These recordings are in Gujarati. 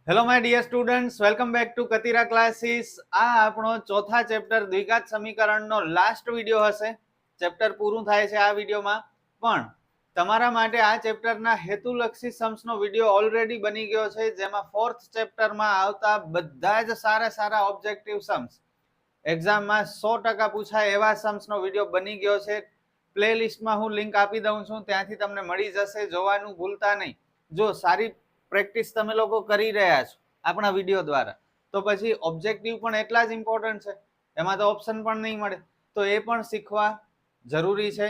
Hello my dear students, welcome back to Katira classes. આ આપણો ચોથા ચેપ્ટર દ્વિઘાત સમીકરણનો લાસ્ટ વિડીયો હશે. ચેપ્ટર પૂરું થાય છે આ વિડીયોમાં, પણ તમારા માટે આ ચેપ્ટરના હેતુલક્ષી સમ્સનો વિડીયો ઓલરેડી બની ગયો છે, જેમાં ફોર્થ ચેપ્ટરમાં આવતા બધા જ સારા ઓબ્જેક્ટિવ સમ્સ, એક્ઝામમાં 100% પૂછાય એવા સમ્સનો વિડીયો બની ગયો છે. પ્લેલિસ્ટમાં હું લિંક આપી દઉં છું, ત્યાંથી તમને મળી જશે. જોવાનું ભૂલતા નહીં. જો સારી પ્રેક્ટિસ તમે લોકો કરી રહ્યા છો આપણા વિડીયો દ્વારા, તો પછી ઓબ્જેક્ટિવ પણ એટલા જ ઇમ્પોર્ટન્ટ છે. એમાં તો ઓપ્શન પણ નહીં મળે, તો એ પણ શીખવા જરૂરી છે.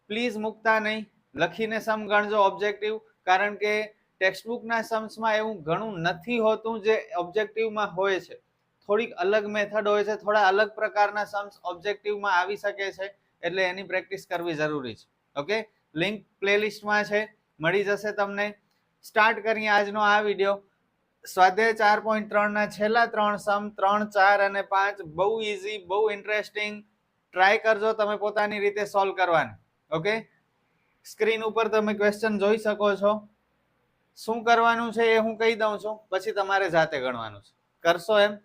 પ્લીઝ મૂકતા નહીં, લખીને સમ ગણજો ઓબ્જેક્ટિવ, કારણ કે ટેક્સ્ટબુકના સમ્સમાં એવું ઘણું નથી હોતું જે ઓબ્જેક્ટિવમાં હોય છે. થોડીક અલગ મેથડ હોય છે, થોડા અલગ પ્રકારના સમ્સ ઓબ્જેક્ટિવમાં આવી શકે છે, એટલે એની પ્રેક્ટિસ કરવી જરૂરી છે. ઓકે, લિંક પ્લેલિસ્ટમાં છે, મળી જશે તમને. સ્ટાર્ટ કરીએ આજનો આ વિડીયો. સ્વાધ્યાય 4.3 ના છેલ્લા 3 સમ 3, 4 અને 5 બહુ ઈઝી, બહુ ઇન્ટરેસ્ટિંગ. ટ્રાય કરજો તમે પોતાની રીતે સોલ્વ કરવાની. ઓકે, સ્ક્રીન ઉપર તમે ક્વેશ્ચન જોઈ શકો છો. શું કરવાનું છે એ હું કહી દઉં છું, પછી તમારે જાતે ગણવાનું છે. કરશો એમ?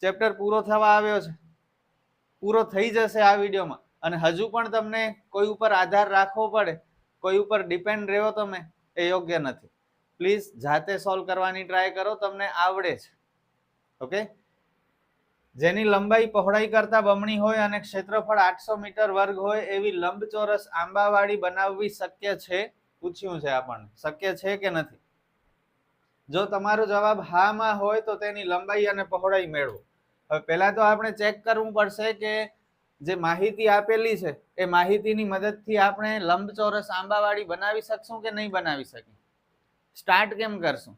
ચેપ્ટર પૂરો થવા આવ્યો છે, પૂરો થઈ જશે આ વિડીયોમાં. અને હજુ પણ તમને કોઈ ઉપર આધાર રાખવો પડે, કોઈ ઉપર ડિપેન્ડ રહ્યો તમે, એ યોગ્ય નથી. પ્લીઝ જાતે સોલ્વ કરવાની ટ્રાય કરો, તમને આવડે છે. ઓકે, જેની લંબાઈ પહોળાઈ કરતા બમણી હોય અને ક્ષેત્રફળ 800 મીટર વર્ગ હોય એવી લંબચોરસ આંબાવાડી બનાવવી શક્ય છે? પૂછ્યું છે આપણને, શક્ય છે કે નથી. જો તમારો જવાબ હા માં હોય તો તેની લંબાઈ અને પહોળાઈ મેળવો. હવે પહેલા તો આપણે ચેક કરવું પડશે કે જે માહિતી આપેલી છે એ માહિતીની મદદથી આપણે લંબચોરસ આંબાવાડી બનાવી શકશું કે નહીં બનાવી શકીએ. સ્ટાર્ટ કેમ કરશું?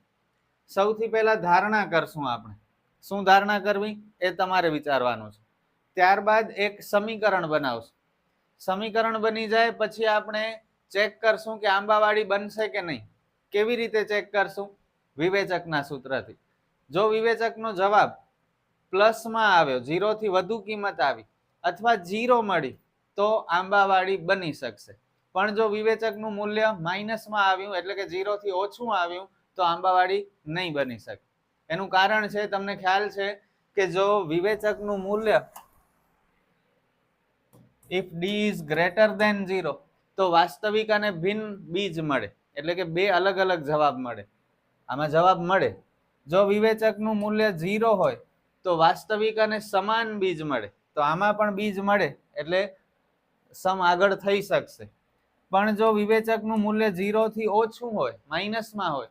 સૌથી પહેલા ધારણા કરશું આપણે. શું ધારણા કરવી એ તમારે વિચારવાનું છે. ત્યારબાદ એક સમીકરણ બનાવશું. સમીકરણ બની જાય પછી આપણે ચેક કરશું કે આંબાવાડી બનશે કે નહીં. કેવી રીતે ચેક કરશું? વિવેચકના સૂત્રથી. જો વિવેચકનો જવાબ પ્લસમાં આવ્યો, 0 થી વધુ કિંમત આવી, અથવા 0 મળી, તો આંબાવાડી બની શકશે. પણ જો વિવેચકનું મૂલ્ય માઇનસમાં આવ્યું, એટલે કે 0 થી ઓછું આવ્યું, તો આંબાવાડી નહીં બની શકે. એનું કારણ છે, તમને ખ્યાલ છે કે જો વિવેચકનું મૂલ્ય if d is greater than 0, તો વાસ્તવિક અને ભિન્ન બીજ મળે, એટલે કે બે અલગ અલગ જવાબ મળે. આમાં જવાબ મળે. જો વિવેચકનું મૂલ્ય 0 હોય તો વાસ્તવિક અને સમાન બીજ મળે, તો આમાં પણ બીજ મળે, એટલે સમ આગળ થઈ શકશે. પણ જો વિવેચકનું મૂલ્ય 0 થી ઓછું હોય, માઇનસમાં હોય,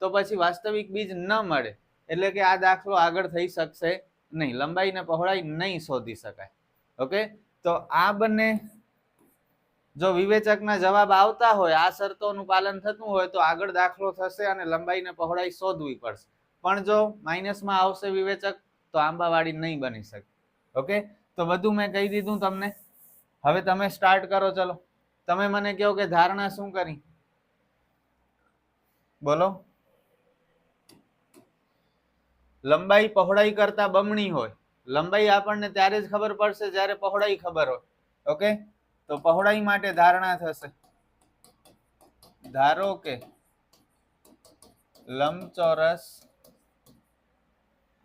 તો પછી વાસ્તવિક બીજ ન મળે, એટલે કે આ દાખલો આગળ થઈ શકશે નહીં. લંબાઈ ને પહોળાઈ નહીં શોધી શકાય. ઓકે, તો આ બંને, જો વિવેચકના જવાબ આવતા હોય, આ શરતોનું પાલન થતું હોય, તો આગળ દાખલો થશે અને લંબાઈ ને પહોળાઈ શોધવી પડશે. પણ જો માઇનસમાં આવશે વિવેચક, તો આંબાવાડી નહીં બની શકે. ઓકે, તો બધું મેં કહી દીધું તમને. હવે તમે સ્ટાર્ટ કરો. ચલો, તમે મને કહો કે ધારણા શું કરી, બોલો. લંબાઈ પહોળાઈ કરતા બમણી હોય. લંબાઈ આપણને ત્યારે જ ખબર પડશે જ્યારે પહોળાઈ ખબર હોય. ઓકે, તો પહોળાઈ માટે ધારણા થશે. ધારો કે લંબચોરસ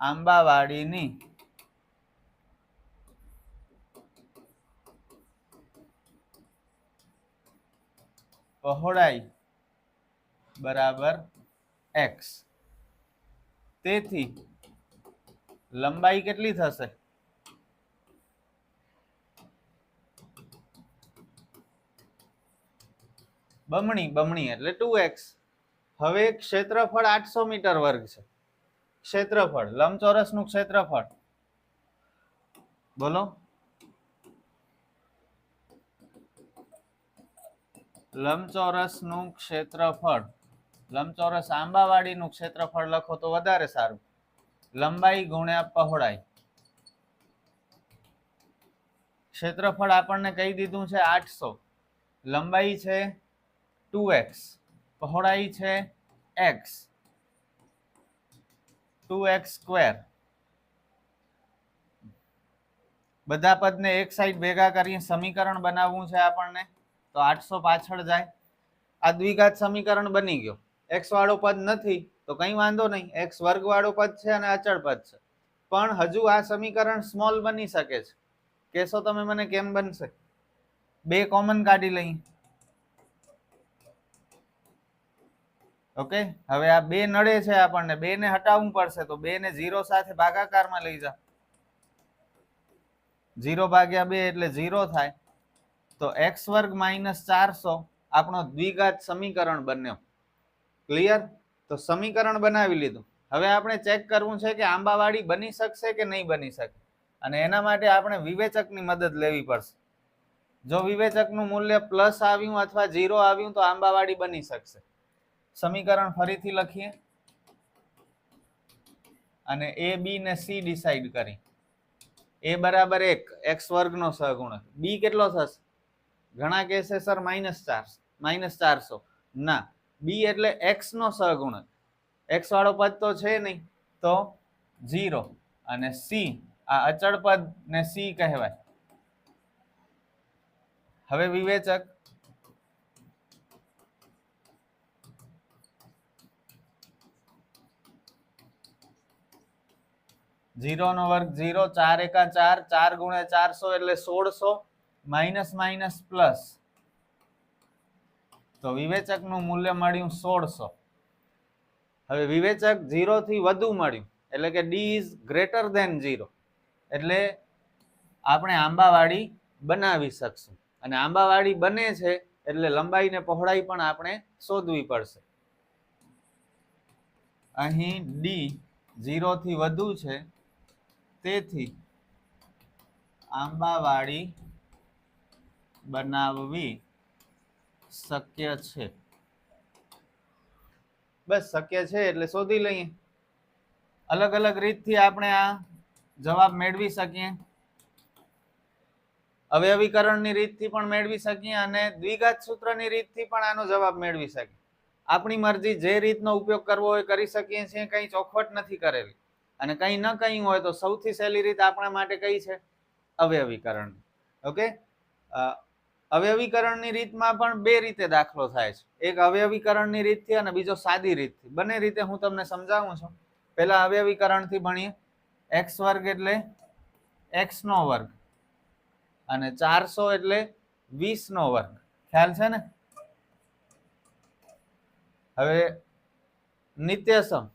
આંબાવાડીની પહોળાઈ બરાબર x. તેથી લંબાઈ કેટલી થશે? બમણી એટલે 2x. હવે ક્ષેત્રફળ 800 મીટર વર્ગ છે. ક્ષેત્રફળ, લંબચોરસનું ક્ષેત્રફળ બોલો. લંબચોરસનું ક્ષેત્રફળ, લંબચોરસ આંબાવાડીનું ક્ષેત્રફળ લખો તો વધારે સારું. લંબાઈ ગુણ્યા પહોળાઈ. ક્ષેત્રફળ આપણને કહી દીધું છે 800, લંબાઈ છે 2x, પહોળાઈ છે x, 2x સ્ક્વેર. બધા પદને એક સાઈડ ભેગા કરીને સમીકરણ બનાવવું છે આપણને, તો 800 પાછળ જાય. આ દ્વિઘાત સમીકરણ બની ગયો. x વાળો પદ નથી તો કંઈ વાંધો નહીં, x વર્ગ વાળું પદ છે અને અચળ પદ છે, પણ હજુ આ સમીકરણ સ્મોલ બની શકે છે. કહેશો તમે મને કેમ બનશે? બે કોમન કાઢી લઈએ. ઓકે, હવે આ બે નડે છે આપણને, બે ને હટાવવું પડશે, તો બે ને 0 સાથે ભાગાકારમાં લઈ જાઓ. 0 ભાગ્યા 2 એટલે 0 થાય. તો x વર્ગ માઇનસ 400 આપણો દ્વિઘાત સમીકરણ બન્યો. ક્લિયર? તો સમીકરણ બનાવી લીધું. હવે આપણે ચેક કરવું છે કે આંબાવાડી બની શકશે કે નહીં બની શકે, અને એના માટે આપણે વિવેચકની મદદ લેવી પડશે. જો વિવેચકનું મૂલ્ય પ્લસ આવ્યું અથવા 0 આવ્યું તો આંબાવાડી બની શકશે. સમીકરણ ફરીથી લખીએ અને a b ને c ડિસાઈડ કરી. a બરાબર 1, x વર્ગનો સહગુણક. b કેટલો થશે? ઘણા કહેશે સર -400. ના, b એટલે x નો સહગુણક. x વાળો પદ તો છે નહીં, તો 0, અને c આ અચળ પદ ને c કહેવાય. હવે વિવેચક ઝીરો નો વર્ગ 0, 4 એકા 4, 4 ગુણ્યા 400 એટલે 1600, માઇનસ માઇનસ પ્લસ, તો વિવેચકનું મૂલ્ય મળ્યું 1600. હવે વિવેચક 0 થી વધુ મળ્યું, એટલે કે d ઇઝ ગ્રેટર ધેન 0, એટલે આપણે આંબાવાડી બનાવી શકશું. અને આંબાવાડી બને છે એટલે લંબાઈ ને પહોળાઈ પણ આપણે શોધવી પડશે. અહીં d 0 થી વધુ છે, તેથી આંબાવાડી બનાવવી શક્ય છે. બસ શક્ય છે એટલે શોધી લઈએ. અલગ અલગ રીતથી આપણે આ જવાબ મેળવી શકીએ. અવયવીકરણની રીતથી પણ મેળવી શકીએ અને દ્વિઘાત સૂત્રની રીતથી પણ આનો જવાબ મેળવી શકીએ. આપણી મરજી જે રીતનો ઉપયોગ કરવો હોય કરી શકીએ છીએ, કંઈ ચોખવટ નથી કરેલી. અને કંઈ ન કંઈ હોય તો સૌથી સહેલી રીત આપણા માટે કઈ છે? અવયવીકરણ. ઓકે, અવયવીકરણની રીતમાં પણ બે રીતે દાખલો થાય છે. એક અવયવીકરણની રીતથી અને બીજો સાદી રીતથી. બંને રીતે હું તમને સમજાવું છું. પહેલા અવયવીકરણથી ભણીએ. x વર્ગ એટલે x નો વર્ગ અને 400 એટલે 20 નો વર્ગ. ખ્યાલ છે ને? હવે નિત્યસમ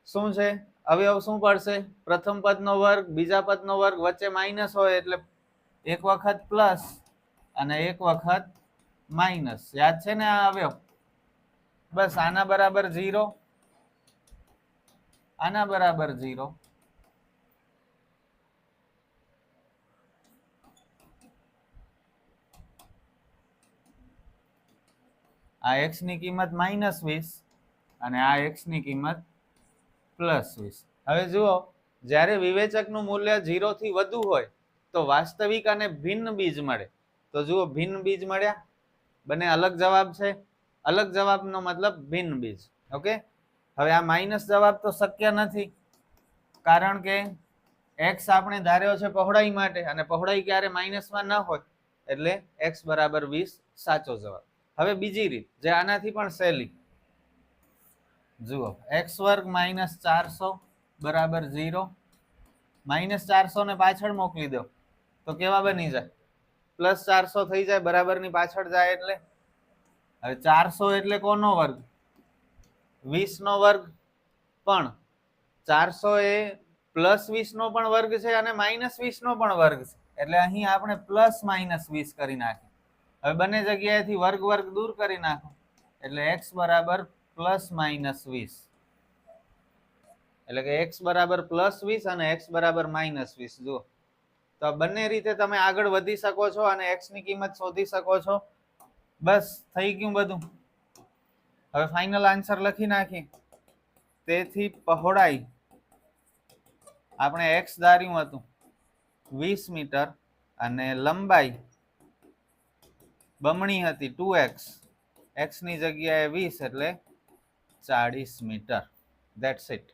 શું છે? અવયવ શું પડશે? પ્રથમ પદનો વર્ગ, બીજા પદનો વર્ગ, વચ્ચે માઇનસ હોય એટલે એક વખત પ્લસ અને એક વખત માઇનસ. યાદ છે ને આ અવયવ? બસ આના બરાબર 0, આના બરાબર 0. આ x ની કિંમત -20 અને આ x ની કિંમત +20. હવે જુઓ, જ્યારે વિવેચકનું મૂલ્ય 0 થી વધુ હોય તો વાસ્તવિક અને ભિન્ન બીજ મળે. તો જુઓ, ભિન્ન બીજ મળ્યા. બંને અલગ જવાબ છે. અલગ જવાબનો મતલબ ભિન્ન બીજ. ઓકે, હવે આ માઇનસ જવાબ તો શક્ય નથી, કારણ કે x આપણે ધાર્યો છે પહોળાઈ માટે, અને પહોળાઈ ક્યારે માઇનસમાં ન હોય, એટલે x બરાબર 20 સાચો જવાબ. હવે બીજી રીત જે આનાથી પણ સહેલી. જુઓ, x વર્ગ -400 બરાબર 0. -400 ને પાછળ મોકલી દો તો કેવા બની જાય? +400 થઈ જાય, બરાબરની પાછળ જાય એટલે. હવે 400 એટલે કોનો વર્ગ? 20 નો વર્ગ. પણ 400 એ +20 નો પણ વર્ગ છે અને -20 નો પણ વર્ગ છે, એટલે અહીં આપણે +-20 કરી નાખીએ. હવે બંને જગ્યાએથી વર્ગ વર્ગ દૂર કરી નાખો, એટલે x બરાબર +-20. એટલે કે x બરાબર +20 અને x બરાબર -20. જુઓ, તો બંને રીતે તમે આગળ વધી શકો છો અને x ની કિંમત શોધી શકો છો. બસ થઈ ગયું બધું. હવે ફાઇનલ આન્સર લખી નાખીએ. તેથી પહોળાઈ આપણે x ધાર્યું હતું 20 મીટર અને લંબાઈ બમણી હતી 2x. x ની જગ્યાએ 20 એટલે 40 મીટર. That's it.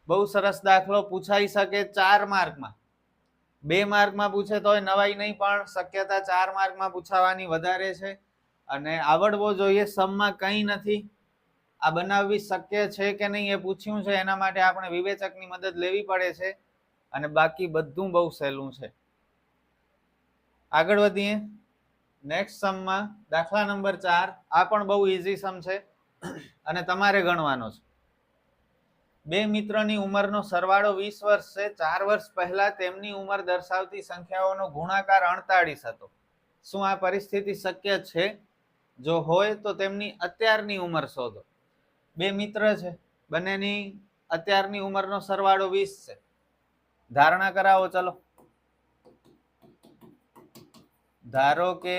બહુ સરસ દાખલો. પૂછાઈ શકે 4 માર્કમાં. 2 માર્કમાં પૂછે તોય નવાઈ નહીં, પણ શક્યતા 4 માર્કમાં પૂછાવાની વધારે છે. અને આવડવો જોઈએ. સમમાં કંઈ નથી, આ બનાવવી શક્ય છે કે નહીં એ પૂછ્યું છે, એના માટે આપણે વિવેચકની મદદ લેવી પડે છે, અને બાકી બધું બહુ સહેલું છે. આગળ વધીએ નેક્સ્ટ સમમાં. દાખલા નંબર 4. આ પણ બહુ ઈઝી સમ છે અને તમારે ગણવાનો છે. બે મિત્રની ઉંમરનો સરવાળો 20 વર્ષ છે. 4 વર્ષ પહેલા તેમની ઉંમર દર્શાવતી સંખ્યાઓનો ગુણાકાર 48 હતો. શું આ પરિસ્થિતિ શક્ય છે? જો હોય તો તેમની અત્યારની ઉંમર શોધો. બે મિત્ર છે, બંનેની અત્યારની ઉંમરનો સરવાળો 20 છે. ધારણા કરાવો. ચલો, ધારો કે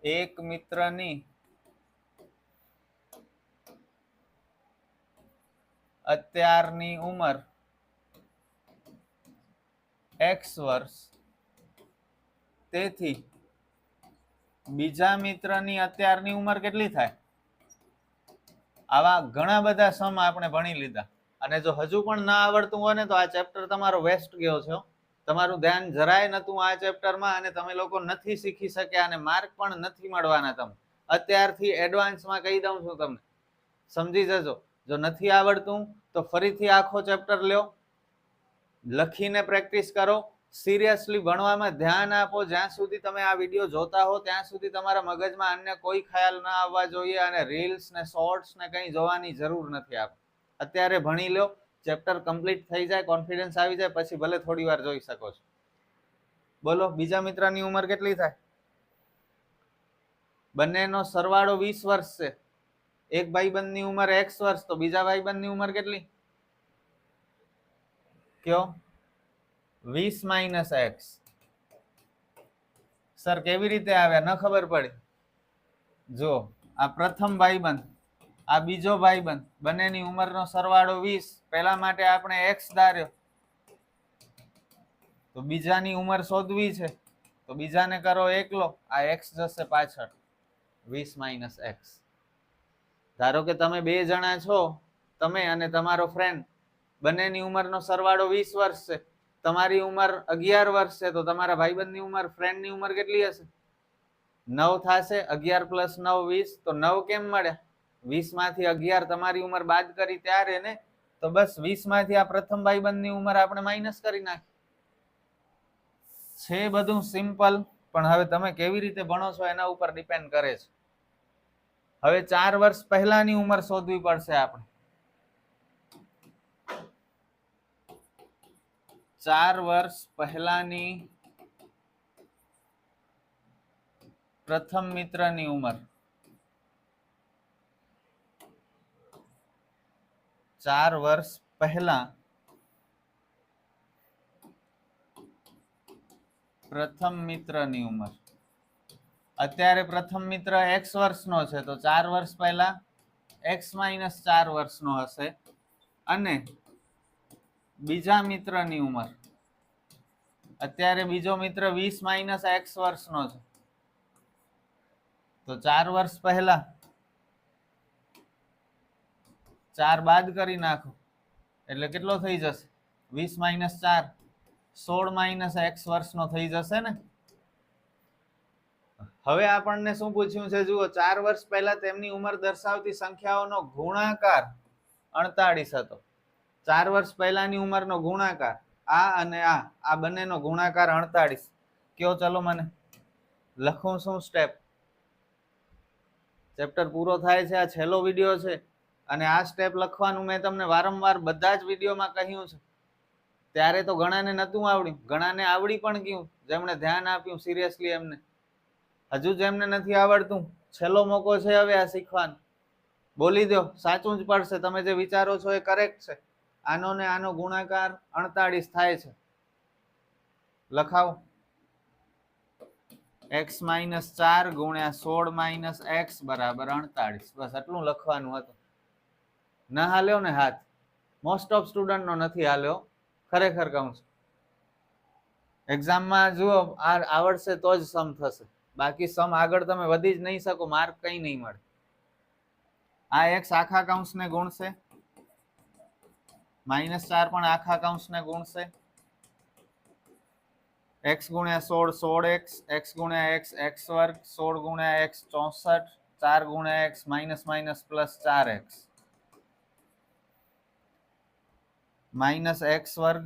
એક મિત્રની અત્યારની ઉંમર x વર્ષ, તેથી બીજા મિત્રની અત્યારની ઉંમર કેટલી થાય? આવા ઘણા બધા સમ આપણે ભણી લીધા, અને જો હજુ પણ ના આવડતું હોય ને તો આ ચેપ્ટર તમારો વેસ્ટ ગયો છે. તમારું ધ્યાન જરાય નતું આ ચેપ્ટરમાં, અને તમે લોકો નથી શીખી શક્યા, અને માર્ક પણ નથી મળવાના. તમે અત્યારથી એડવાન્સમાં કહી દઉં છું, તમને સમજી જજો. જો નથી આવડતું તો ફરીથી આખો ચેપ્ટર લ્યો, લખીને પ્રેક્ટિસ કરો, સિરિયસલી ભણવામાં ધ્યાન આપો. જ્યાં સુધી તમે આ વિડીયો જોતા હો ત્યાં સુધી તમારા મગજમાં અન્ય કોઈ ખ્યાલ ના આવવા જોઈએ, અને રીલ્સ ને શોર્ટ્સ ને કંઈ જોવાની જરૂર નથી. આપ અત્યારે ભણી લો, ચેપ્ટર કમ્પ્લીટ થઈ જાય, કોન્ફિડન્સ આવી જાય, પછી ભલે થોડી વાર જોઈ શકો છો. બોલો, બીજા મિત્રની ઉંમર કેટલી થાય? બંનેનો સરવાળો 20 વર્ષ છે. એક ભાઈબંધની ઉંમર x વર્ષ, તો બીજા ભાઈબંધની ઉંમર કેટલી? કયો? 20 - x. સર કેવી રીતે આવ્યા? ન ખબર પડી? જો, આ પ્રથમ ભાઈબંધ, આ બીજો ભાઈબંધ, બંનેની ઉંમરનો સરવાળો 20. પહેલા માટે આપણે x ધાર્યો, તો બીજાની ઉંમર શોધવી છે, તો બીજાને કરો એકલો, આ x જશે પાછળ. 20 - x. ધારો કે તમે બે જણા છો, તમે અને તમારો ફ્રેન્ડ, બંનેની ઉંમરનો સરવાળો 20 વર્ષ છે. તમારી ઉંમર 11 વર્ષ છે, તો તમારા ભાઈબંધની ઉંમર, ફ્રેન્ડની ઉંમર કેટલી હશે? 9 થશે. 11 + 9 20. તો 9 કેમ મળ્યા? 20 માંથી 11 તમારી ઉંમર બાદ કરી ત્યારે ને, તો બસ 20 માંથી આ પ્રથમ ભાઈબંધની ઉંમર આપણે માઇનસ કરી નાખી. છે બધું સિમ્પલ, પણ હવે તમે કેવી રીતે ભણો છો એના ઉપર ડિપેન્ડ કરે છે. હવે 4 વર્ષ પહેલાની ઉંમર શોધવી પડશે આપણે. 4 વર્ષ પહેલાની પ્રથમ મિત્રની ઉંમર. 4 વર્ષ પહેલા પ્રથમ મિત્રની ઉંમર. અત્યારે પ્રથમ મિત્ર x વર્ષનો છે, તો 4 વર્ષ પહેલા x - 4 વર્ષનો હશે. અને બીજા મિત્રની ઉંમર, અત્યારે બીજો મિત્ર 20 - x વર્ષનો છે, તો 4 વર્ષ પહેલા 4 બાદ કરી નાખો એટલે કેટલો થઈ જશે? 20 - 4, 16 - x વર્ષનો થઈ જશે ને. હવે આપણને શું પૂછ્યું છે? જુઓ, 4 વર્ષ પહેલા તેમની ઉંમર દર્શાવતી સંખ્યાઓનો ગુણાકાર 48 હતો. 4 વર્ષ પહેલાની ઉંમરનો ગુણાકાર, આ અને આ બંનેનો ગુણાકાર 48. કયો? ચલો મને લખું શું સ્ટેપ? ચેપ્ટર પૂરો થાય છે, આ છેલ્લો વિડીયો છે, અને આ સ્ટેપ લખવાનું મેં તમને વારંવાર બધા જ વિડીયોમાં કહ્યું છે. ત્યારે તો ઘણાને નતું આવડ્યું, ઘણાને આવડી પણ ગયું, જેમણે ધ્યાન આપ્યું સિરિયસલી એમને. હજુ જેમને નથી આવડતું, છેલ્લો મોકો છે હવે આ શીખવાનો. બોલી દો, સાચું જ પડશે. તમે જે વિચારો છો એ કરેક્ટ છે. આનો ને આનો ગુણાકાર 48 થાય છે. લખાવો. x - 4 × 16 - x = 48. બસ આટલું લખવાનું હતું. ના હાલ્યો ને હાથ? મોસ્ટ ઓફ સ્ટુડન્ટ નો નથી હાલ્યો, ખરેખર કહું છું. એક્ઝામમાં જુઓ, આવડશે તો જ સમ થશે, બાકી સમ આગળ તમે વધી જ નહીં શકો, માર્ક કઈ નહીં મળે. આ x આખા કૌંસને ગુણશે, -4 પણ આખા કૌંસને ગુણશે, x × 16 16x, x × x x², 16 × x 64, 4 ગુણ્યા x minus minus plus 4x minus x વર્ગ,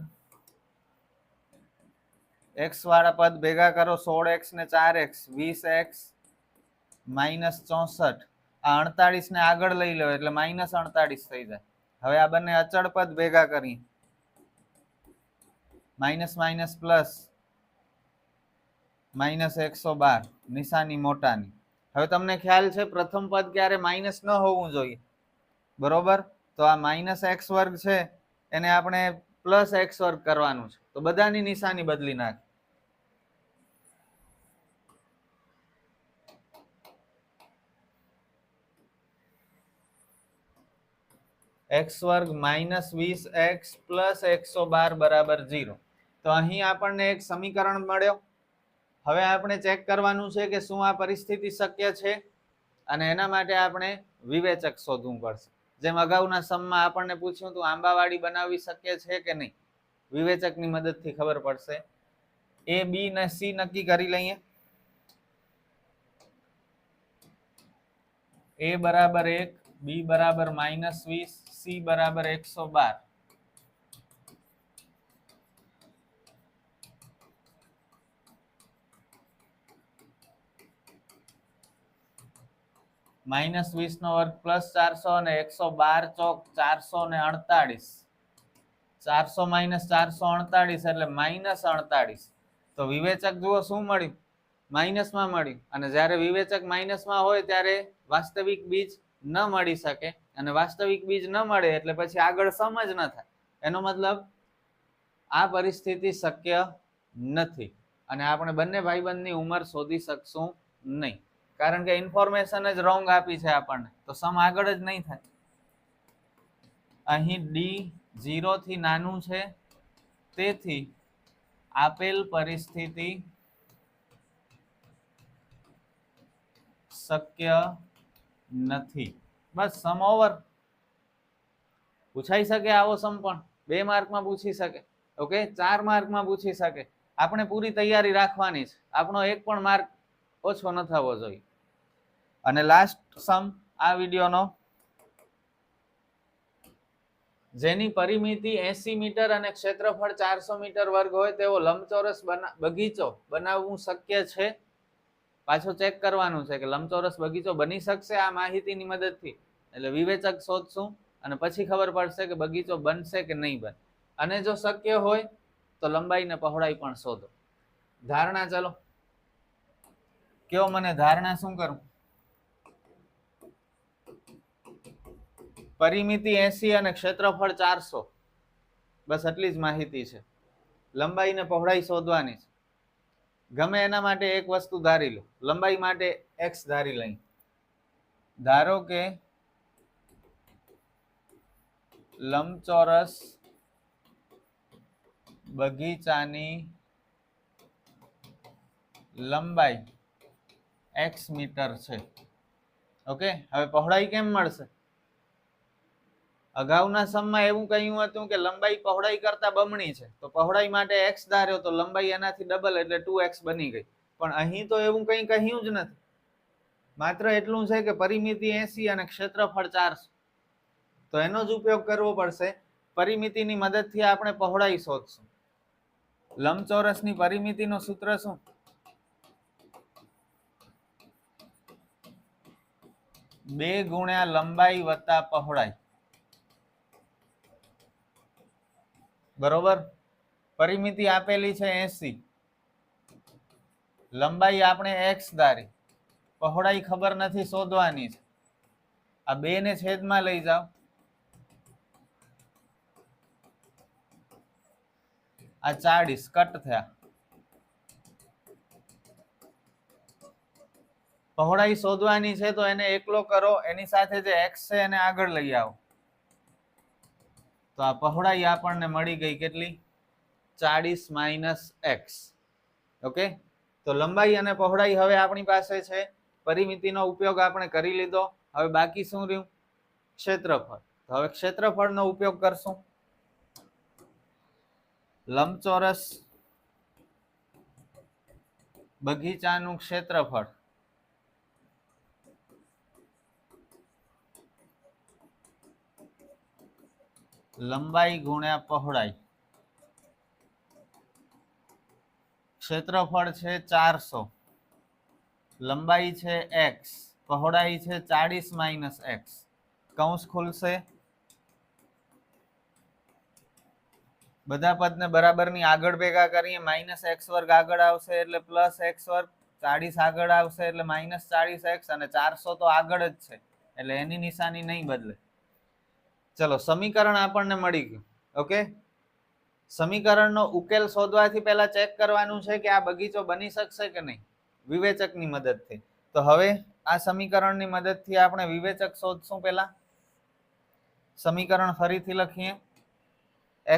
એક્સ વાળા પદ ભેગા કરો 16x ને 4x 20x માઇનસ 64, આ 48 ને આગળ લઈ લો એટલે માઇનસ 48 થઈ જાય. હવે આ બંને અચળ પદ ભેગા કરી માઇનસ માઇનસ પ્લસ માઇનસ 112, નિશાની મોટાની. હવે તમને ખ્યાલ છે પ્રથમ પદ ક્યારે માઇનસ ન હોવું જોઈએ, બરોબર? તો આ માઇનસ એક્સ વર્ગ છે એને આપણે પ્લસ એક્સ વર્ગ કરવાનું છે, તો બધાની નિશાની બદલી નાખ. એક્સ વર્ગ માઇનસ 20x પ્લસ 112 બરાબર 0. તો અહીં આપણને એક સમીકરણ મળ્યો. હવે આપણે ચેક કરવાનું છે કે શું આ પરિસ્થિતિ શક્ય છે, અને એના માટે આપણે વિવેચક શોધવું પડશે. જેમ અગાઉના સમમાં આપણને પૂછ્યું હતું આંબાવાડી બનાવવી શક્ય છે કે નહીં, વિવેચકની મદદથી ખબર પડશે. એ બી ને સી નક્કી કરી લઈએ. એ બરાબર 1, બી બરાબર માઇનસ 20, સી બરાબર 112. માઇનસ 20 નો વર્ગ પ્લસ 400 અને 112 ચોક 448. 400 માઇનસ 448 એટલે માઇનસ 48. તો વિવેચક જુઓ શું મળ્યું, માઇનસમાં મળ્યું. અને જ્યારે વિવેચક માઇનસમાં હોય ત્યારે વાસ્તવિક બીજ ન મળી શકે, અને વાસ્તવિક બીજ ન મળે એટલે પછી આગળ સમ જ ન થાય. એનો મતલબ આ પરિસ્થિતિ શક્ય નથી, અને આપણે બંને ભાઈબંધની ઉંમર શોધી શકશું નહીં, કારણ કે ઇન્ફોર્મેશન જ રોંગ આપી છે આપણને, તો સમ આગળ જ નહીં થાય. અહીં ડી 0 થી નાનું છે, તેથી આપેલ પરિસ્થિતિ શક્ય નથી. બસ, સમ ઓવર. પૂછાઈ શકે આવો સમ પણ 2 માર્કમાં પૂછી શકે, ઓકે, 4 માર્કમાં પૂછી શકે. આપણે પૂરી તૈયારી રાખવાની છે, આપણો એક પણ માર્ક ઓછો ન થવો જોઈએ. અને લાસ્ટ સમ આ વિડીયોનો, જેની પરિમિતિ 80 મીટર અને ક્ષેત્રફળ 400 મીટર વર્ગ હોય તેવો લંબચોરસ બગીચો બનાવવું શક્ય છે. પાછો ચેક કરવાનું છે કે લંબચોરસ બગીચો બની શકશે આ માહિતીની મદદથી. એટલે વિવેચક શોધશું અને પછી ખબર પડશે કે બગીચો બનશે કે નહીં બને. અને જો શક્ય હોય તો લંબાઈ ને પહોળાઈ પણ શોધો. ધારણા ચલો કયો, મને ધારણા શું કરું? પરિમિતિ 80 અને ક્ષેત્રફળ 400, બસ આટલી જ માહિતી છે. લંબાઈ ને પહોળાઈ શોધવાની છે. ગમે એના માટે એક વસ્તુ ધારી લો. લંબાઈ માટે x ધારી લઈ. ધારો કે લંબચોરસ બગીચાની લંબાઈ x મીટર છે. ઓકે, હવે પહોળાઈ કેમ મળશે? અગાઉના સમમાં એવું કહ્યું હતું કે લંબાઈ પહોળાઈ કરતા બમણી છે, તો પહોળાઈ માટે x ધાર્યો તો લંબાઈ એનાથી ડબલ એટલે 2x બની ગઈ. પણ અહીં તો એવું કંઈ કહ્યું જ નથી, માત્ર એટલું છે કે પરિમિતિ 80 અને ક્ષેત્રફળ 400. તો એનો જ ઉપયોગ કરવો પડશે. પરિમિતિની મદદથી આપણે પહોળાઈ શોધશું. લંબચોરસની પરિમિતિનું સૂત્ર શું? બે ગુણ્યા લંબાઈ વત્તા પહોળાઈ, બરોબર? પરિમિતિ આપેલી છે 80, લંબાઈ આપણે x ધારી, પહોળાઈ ખબર નથી, શોધવાની છે. આ 2 ને છેદમાં લઈ જાઓ, આ 40 કટ થયા. પહોળાઈ શોધવાની છે તો એને એકલો કરો, એની સાથે જે x છે એને આગળ લઈ આવો. તો આ પહોળાઈ આપણને મળી ગઈ કેટલી? 40 માઇનસ x. ઓકે, તો લંબાઈ અને પહોળાઈ હવે આપણી પાસે છે. પરિમિતિનો ઉપયોગ આપણે કરી લીધો. હવે બાકી શું રહ્યું? ક્ષેત્રફળ. તો હવે ક્ષેત્રફળનો ઉપયોગ કરશું. લંબચોરસ બગીચાનું ક્ષેત્રફળ લંબાઈ ગુણ્યા પહોળાઈ. ક્ષેત્રફળ છે 400, લંબાઈ છે x, પહોળાઈ છે 40 માઇનસ x. કૌંસ ખુલશે, બધા પદને બરાબરની આગળ ભેગા કરીએ, માઇનસ એક્સ વર્ગ આગળ આવશે એટલે પ્લસ એક્સ વર્ગ, 40 આગળ આવશે એટલે માઇનસ 40x, અને 400 તો આગળ જ છે એટલે એની નિશાની નહીં બદલે. ચલો, સમીકરણ આપણને મળી ગયું. ઓકે, સમીકરણનો ઉકેલ શોધવાથી પહેલા ચેક કરવાનું છે કે આ બગીચો બની શકશે કે નહીં, વિવેચકની મદદથી. તો હવે આ સમીકરણની મદદથી આપણે વિવેચક શોધશું. પહેલા સમીકરણ ફરીથી લખીએ,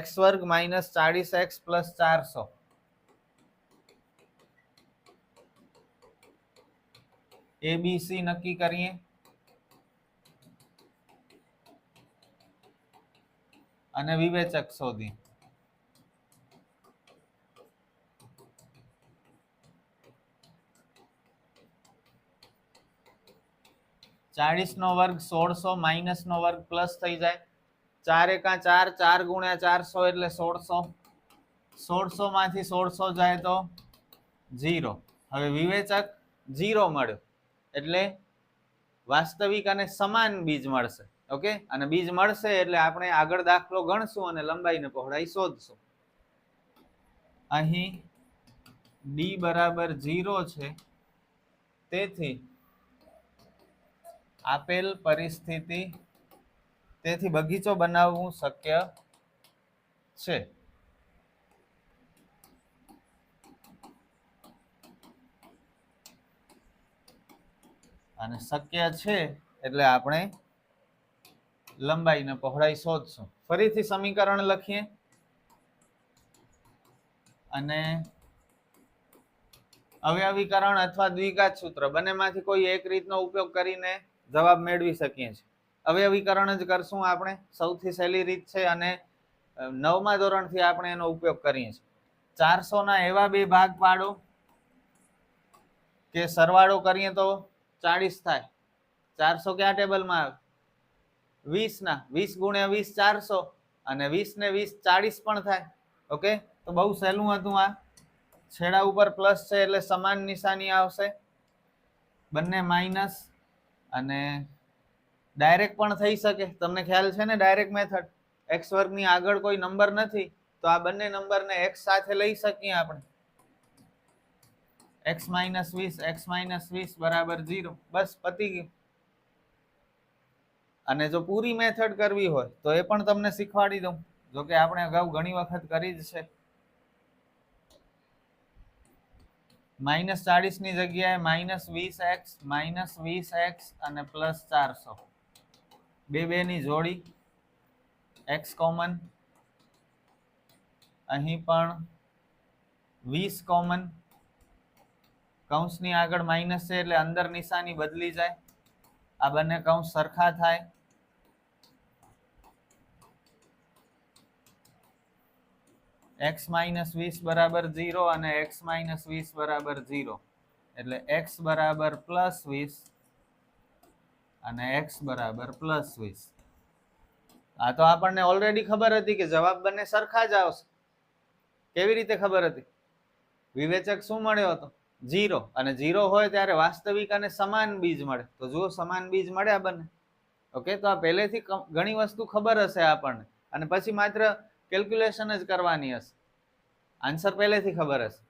x વર્ગ માઇનસ 40x પ્લસ 400. ABC નક્કી કરીએ અને વિવેચક શોધીએ. ચાળીસ નો વર્ગ 1600 માઇનસ નો વર્ગ પ્લસ થઈ જાય. 4 એકા 4, 4 ગુણ્યા 400 એટલે 1600. 1600 માંથી 1600 જાય તો 0. હવે વિવેચક 0 મળ્યો એટલે વાસ્તવિક અને સમાન બીજ મળશે. ઓકે, અને બીજ મળશે એટલે આપણે આગળ દાખલો ગણશું અને લંબાઈ ને પહોળાઈ શોધશું. અહીં d બરાબર 0 છે, તેથી આપેલ પરિસ્થિતિ તેથી બગીચો બનાવવું શક્ય છે. અને શક્ય છે એટલે આપણે લંબાઈ ને પહોળાઈ શોધશું. ફરીથી સમીકરણ લખીએ અને અવયવીકરણ અથવા દ્વિઘાત સૂત્ર બંનેમાંથી કોઈ એક રીતનો ઉપયોગ કરીને જવાબ મેળવી શકીએ છીએ. અવયવીકરણ જ કરશું આપણે, સૌથી સહેલી રીત છે અને 9મા ધોરણથી આપણે એનો ઉપયોગ કરીએ છીએ. 400 ના એવા બે ભાગ પાડો કે સરવાળો કરીએ તો 40 થાય. 400 કયા ટેબલમાં આવે? 20 ના. 20 ગુણ્યા 20 400, અને 20 ને 20 40 પણ થાય. ઓકે, તો બહુ સહેલું હતું આ. છેડા ઉપર પ્લસ છે એટલે સમાન નિશાની આવશે, બંને માઇનસ. અને ડાયરેક્ટ પણ થઈ શકે, તમને ખ્યાલ છે ને ડાયરેક્ટ મેથડ. એક્સ વર્ગની આગળ કોઈ નંબર નથી તો આ બંને નંબરને એક્સ સાથે લઈ શકીએ આપણે. x માઇનસ 20, x માઇનસ 20 બરાબર 0. બસ પતી ગયું. અને જો પૂરી મેથડ કરવી હોય તો એ પણ તમને શીખવાડી દઉં, જો કે આપણે અગાઉ ઘણી વખત કરી જ છે. માઇનસ 40 ની જગ્યાએ માઇનસ 20x અને પ્લસ 400. બે ની જોડી, x કોમન, અહીં પણ 20 કોમન. કૌંસની આગળ માઇનસ છે એટલે અંદર નિશાની બદલી જાય. આ બંને કૌંસ સરખા થાય. x માઇનસ 20 બરાબર 0 અને x માઇનસ 20 બરાબર 0, એટલે x બરાબર પ્લસ 20 અને x બરાબર પ્લસ 20. આ તો આપણને ઓલરેડી ખબર હતી કે જવાબ બંને સરખા જ આવશે. કેવી રીતે ખબર હતી? વિવેચક શું મળ્યો હતો? 0, અને 0 હોય ત્યારે વાસ્તવિક અને સમાન બીજ મળે. તો જુઓ, સમાન બીજ મળ્યા બંને. ઓકે, તો આ પહેલેથી ઘણી વસ્તુ ખબર હશે આપણને, અને પછી માત્ર કેલ્ક્યુલેશન જ કરવાની હશે. આન્સર પહેલેથી ખબર હશે.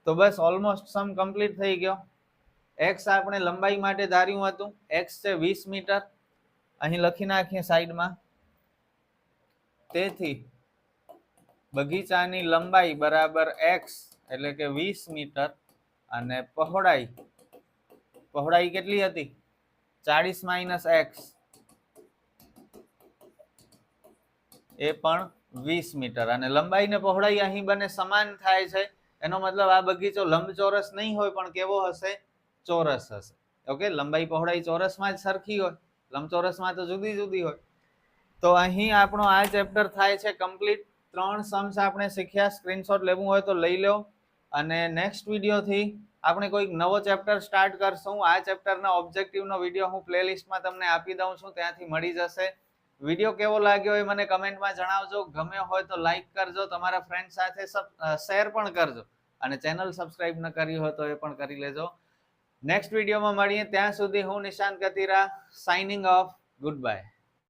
તો બસ ઓલમોસ્ટ સમ કમ્પ્લીટ થઈ ગયો. એક્સ આપણે લંબાઈ માટે ધાર્યું હતું, એક્સ છે 20 મીટર. અહીં લખી નાખીએ સાઈડમાં. તેથી બગીચાની લંબાઈ બરાબર એક્સ એટલે કે 20 મીટર, અને પહોળાઈ કેટલી હતી? 40 માઇનસ એક્સ, એ પણ 20 મીટર. અને લંબાઈ ને પહોળાઈ અહીં બંને સમાન થાય છે. એનો મતલબ આ બગીચો લંબચોરસ નહીં હોય પણ કેવો હશે? ચોરસ હશે. ઓકે, લંબાઈ પહોળાઈ ચોરસમાં જ સરખી હોય, લંબચોરસમાં તો જુદી જુદી હોય. તો અહીં આપણો આ ચેપ્ટર થાય છે કમ્પ્લીટ. 3 સમ્સ આપણે શીખ્યા. સ્ક્રીનશોટ લેવું હોય તો લઈ લો. અને નેક્સ્ટ વિડીયોથી આપણે કોઈક નવો ચેપ્ટર સ્ટાર્ટ કરશું. આ ચેપ્ટરના ઓબ્જેક્ટિવનો વિડીયો હું પ્લેલિસ્ટમાં તમને આપી દઉં છું, ત્યાંથી મળી જશે. વિડીયો કેવો લાગ્યો એ મને કમેન્ટમાં જણાવજો. ગમ્યો હોય તો લાઈક કરજો, તમારા ફ્રેન્ડ સાથે શેર પણ કરજો, અને ચેનલ સબસ્ક્રાઇબ ન કરી હોય તો એ પણ કરી લેજો. નેક્સ્ટ વિડીયોમાં મળીએ, ત્યાં સુધી હું Nishant Katira signing of. Good bye.